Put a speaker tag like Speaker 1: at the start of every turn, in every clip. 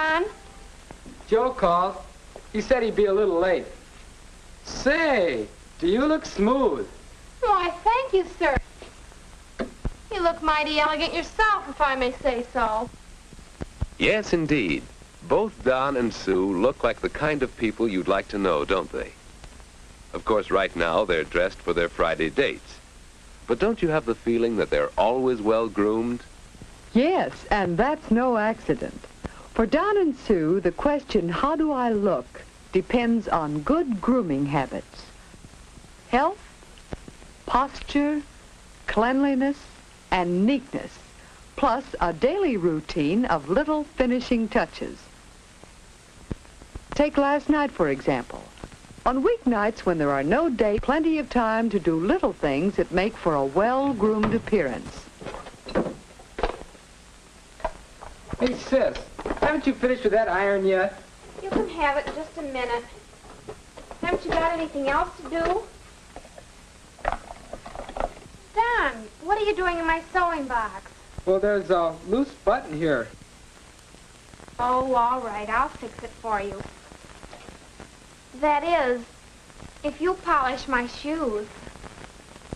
Speaker 1: Don?
Speaker 2: Joe called. He said he'd be a little late. Say, do you look smooth?
Speaker 1: Why, thank you, sir. You look mighty elegant yourself, if I may say so.
Speaker 3: Yes, indeed. Both Don and Sue look like the kind of people you'd like to know, don't they? Of course, right now, they're dressed for their Friday dates. But don't you have the feeling that they're always well groomed?
Speaker 4: Yes, and that's no accident. For Don and Sue, the question, how do I look, depends on good grooming habits. Health, posture, cleanliness, and neatness, plus a daily routine of little finishing touches. Take last night, for example. On weeknights when there are no dates, plenty of time to do little things that make for a well-groomed appearance.
Speaker 2: Hey, sis, haven't you finished with that iron yet?
Speaker 1: You can have it in just a minute. Haven't you got anything else to do? Don, what are you doing in my sewing box?
Speaker 2: Well, there's a loose button here.
Speaker 1: Oh, all right, I'll fix it for you. That is, if you polish my shoes.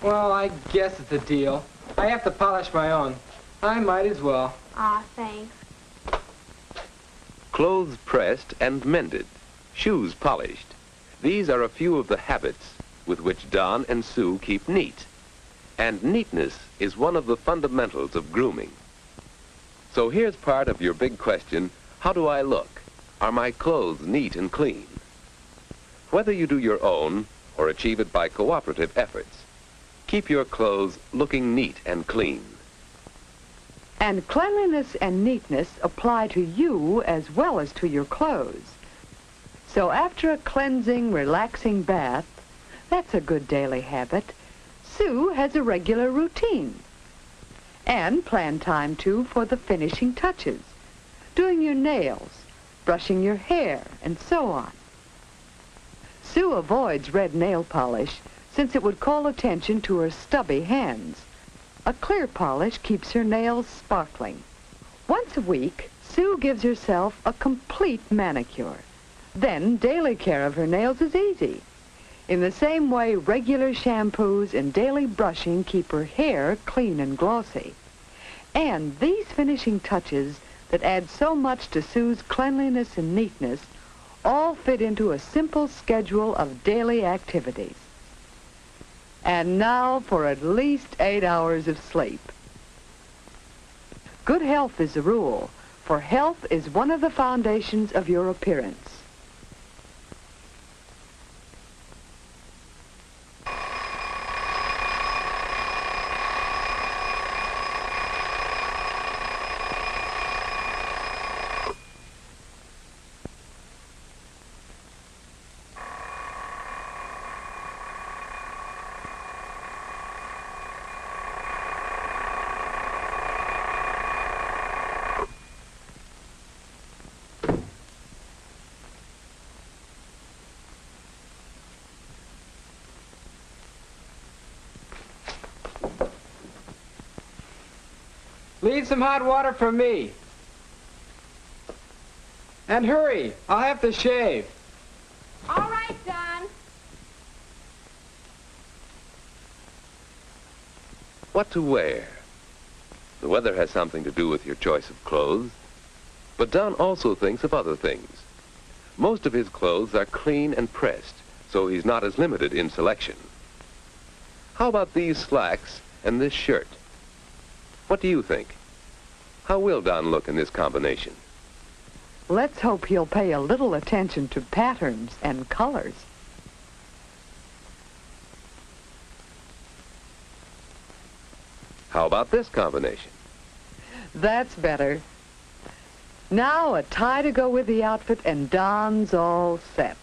Speaker 2: Well, I guess it's a deal. I have to polish my own. I might as well.
Speaker 1: Aw, thanks.
Speaker 3: Clothes pressed and mended, shoes polished. These are a few of the habits with which Don and Sue keep neat. And neatness is one of the fundamentals of grooming. So here's part of your big question, how do I look? Are my clothes neat and clean? Whether you do your own or achieve it by cooperative efforts, keep your clothes looking neat and clean.
Speaker 4: And cleanliness and neatness apply to you as well as to your clothes. So after a cleansing, relaxing bath, that's a good daily habit, Sue has a regular routine. And plan time, too, for the finishing touches, doing your nails, brushing your hair, and so on. Sue avoids red nail polish since it would call attention to her stubby hands. A clear polish keeps her nails sparkling. Once a week, Sue gives herself a complete manicure. Then daily care of her nails is easy. In the same way, regular shampoos and daily brushing keep her hair clean and glossy. And these finishing touches that add so much to Sue's cleanliness and neatness all fit into a simple schedule of daily activities. And now for at least 8 hours of sleep. Good health is the rule, for health is one of the foundations of your appearance.
Speaker 2: Leave some hot water for me. And hurry, I'll have to shave.
Speaker 1: All right, Don.
Speaker 3: What to wear? The weather has something to do with your choice of clothes. But Don also thinks of other things. Most of his clothes are clean and pressed, so he's not as limited in selection. How about these slacks and this shirt? What do you think? How will Don look in this combination?
Speaker 4: Let's hope he'll pay a little attention to patterns and colors.
Speaker 3: How about this combination?
Speaker 4: That's better. Now a tie to go with the outfit and Don's all set.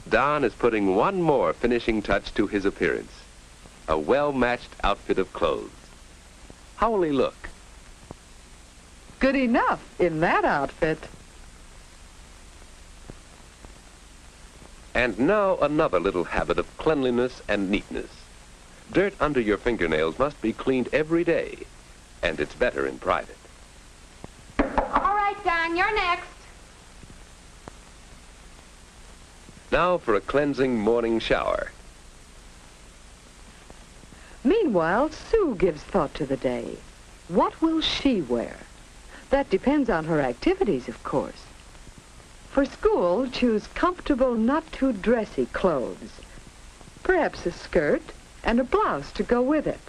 Speaker 3: Don is putting one more finishing touch to his appearance. A well-matched outfit of clothes. How will he look?
Speaker 4: Good enough in that outfit.
Speaker 3: And now another little habit of cleanliness and neatness. Dirt under your fingernails must be cleaned every day, and it's better in private.
Speaker 1: All right, Don, you're next.
Speaker 3: Now for a cleansing morning shower.
Speaker 4: Meanwhile, Sue gives thought to the day. What will she wear? That depends on her activities, of course. For school, choose comfortable, not too dressy clothes. Perhaps a skirt and a blouse to go with it.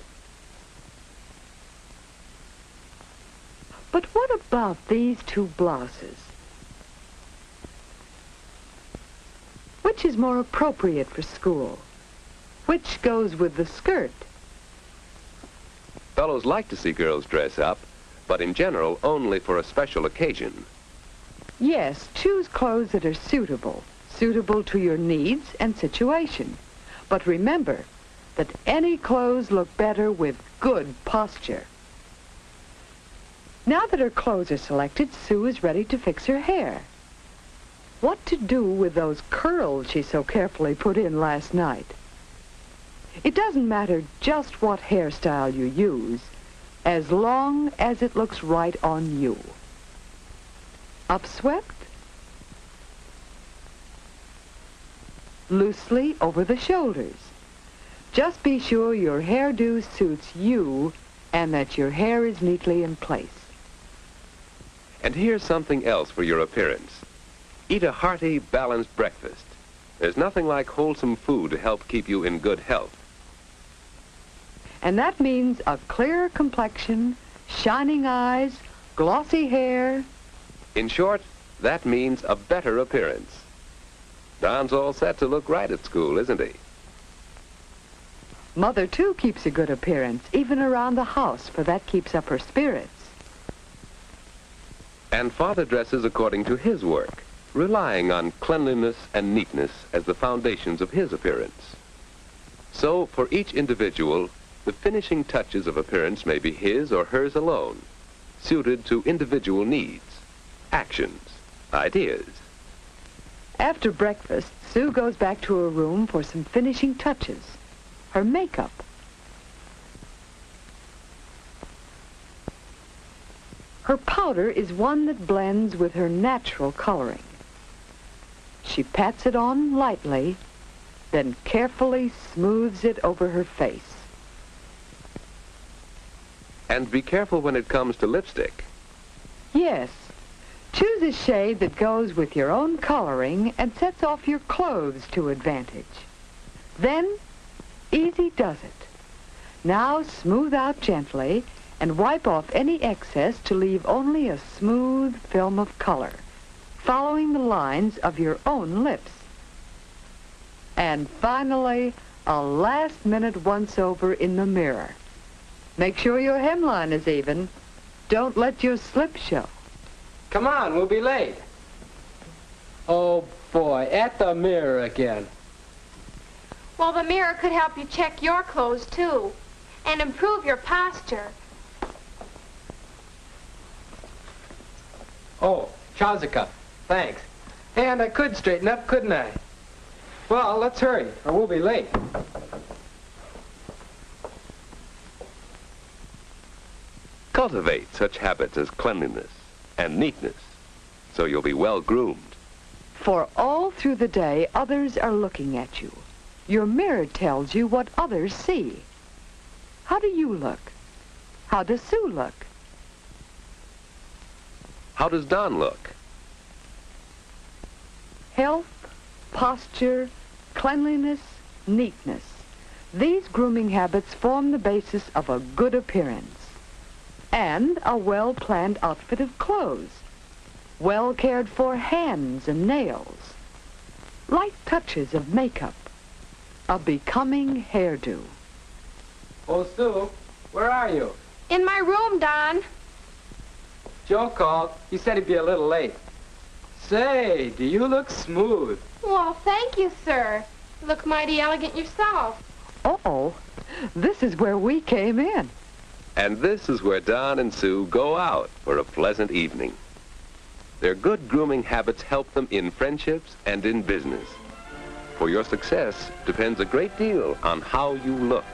Speaker 4: But what about these two blouses? Which is more appropriate for school? Which goes with the skirt?
Speaker 3: Fellows like to see girls dress up, but in general only for a special occasion.
Speaker 4: Yes, choose clothes that are suitable to your needs and situation. But remember that any clothes look better with good posture. Now that her clothes are selected, Sue is ready to fix her hair. What to do with those curls she so carefully put in last night? It doesn't matter just what hairstyle you use, as long as it looks right on you. Upswept? Loosely over the shoulders. Just be sure your hairdo suits you and that your hair is neatly in place.
Speaker 3: And here's something else for your appearance. Eat a hearty, balanced breakfast. There's nothing like wholesome food to help keep you in good health.
Speaker 4: And that means a clearer complexion, shining eyes, glossy hair.
Speaker 3: In short, that means a better appearance. Don's all set to look right at school, isn't he?
Speaker 4: Mother, too, keeps a good appearance, even around the house, for that keeps up her spirits.
Speaker 3: And Father dresses according to his work, relying on cleanliness and neatness as the foundations of his appearance. So, for each individual, the finishing touches of appearance may be his or hers alone, suited to individual needs, actions, ideas.
Speaker 4: After breakfast, Sue goes back to her room for some finishing touches. Her makeup. Her powder is one that blends with her natural coloring. She pats it on lightly, then carefully smooths it over her face.
Speaker 3: And be careful when it comes to lipstick.
Speaker 4: Yes. Choose a shade that goes with your own coloring and sets off your clothes to advantage. Then, easy does it. Now smooth out gently and wipe off any excess to leave only a smooth film of color, following the lines of your own lips. And finally, a last-minute once-over in the mirror. Make sure your hemline is even. Don't let your slip show.
Speaker 2: Come on, we'll be late. Oh, boy, at the mirror again.
Speaker 1: Well, the mirror could help you check your clothes, too, and improve your posture.
Speaker 2: Oh, trouser cuff. Thanks. And I could straighten up, couldn't I? Well, let's hurry, or we'll be late.
Speaker 3: Cultivate such habits as cleanliness and neatness, so you'll be well groomed.
Speaker 4: For all through the day, others are looking at you. Your mirror tells you what others see. How do you look? How does Sue look?
Speaker 3: How does Don look?
Speaker 4: Health, posture, cleanliness, neatness. These grooming habits form the basis of a good appearance and a well-planned outfit of clothes, well cared for hands and nails, light touches of makeup, a becoming hairdo.
Speaker 2: Oh, Sue, where are you?
Speaker 1: In my room, Don.
Speaker 2: Joe called. He said he'd be a little late. Say, do you look smooth?
Speaker 1: Well, thank you, sir. You look mighty elegant yourself.
Speaker 4: Uh-oh, this is where we came in.
Speaker 3: And this is where Don and Sue go out for a pleasant evening. Their good grooming habits help them in friendships and in business. For your success depends a great deal on how you look.